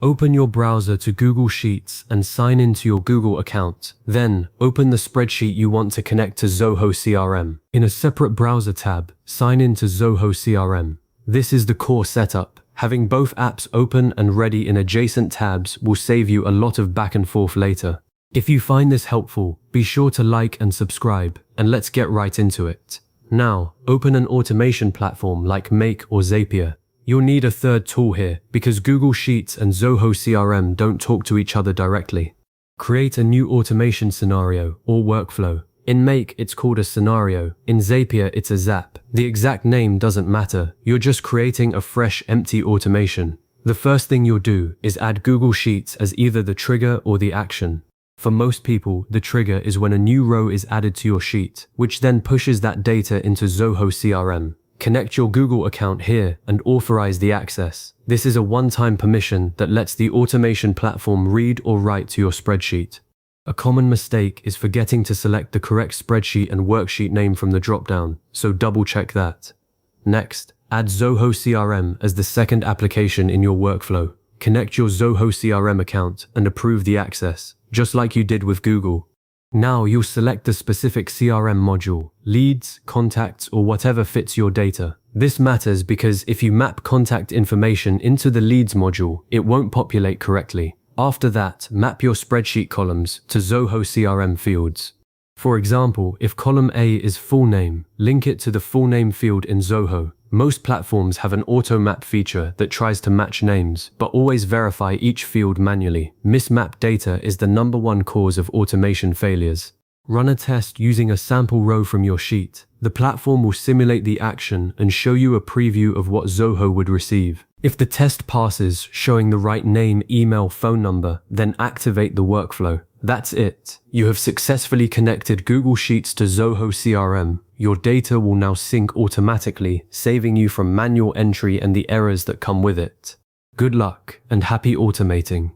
Open your browser to Google Sheets and sign into your Google account. Then, open the spreadsheet you want to connect to Zoho CRM. In a separate browser tab, sign in to Zoho CRM. This is the core setup. Having both apps open and ready in adjacent tabs will save you a lot of back and forth later. If you find this helpful, be sure to like and subscribe, and let's get right into it. Now, open an automation platform like Make or Zapier. You'll need a third tool here because Google Sheets and Zoho CRM don't talk to each other directly. Create a new automation scenario or workflow. In Make, it's called a scenario. In Zapier, it's a zap. The exact name doesn't matter. You're just creating a fresh, empty automation. The first thing you'll do is add Google Sheets as either the trigger or the action. For most people, the trigger is when a new row is added to your sheet, which then pushes that data into Zoho CRM. Connect your Google account here and authorize the access. This is a one-time permission that lets the automation platform read or write to your spreadsheet. A common mistake is forgetting to select the correct spreadsheet and worksheet name from the dropdown, so double-check that. Next, add Zoho CRM as the second application in your workflow. Connect your Zoho CRM account and approve the access, just like you did with Google. Now you'll select the specific CRM module, leads, contacts, or whatever fits your data. This matters because if you map contact information into the leads module, it won't populate correctly. After that, map your spreadsheet columns to Zoho CRM fields. For example, if column A is full name, link it to the full name field in Zoho. Most platforms have an auto map feature that tries to match names, but always verify each field manually. Mismapped data is the #1 cause of automation failures. Run a test using a sample row from your sheet. The platform will simulate the action and show you a preview of what Zoho would receive. If the test passes, showing the right name, email, phone number, then activate the workflow. That's it. You have successfully connected Google Sheets to Zoho CRM. Your data will now sync automatically, saving you from manual entry and the errors that come with it. Good luck and happy automating.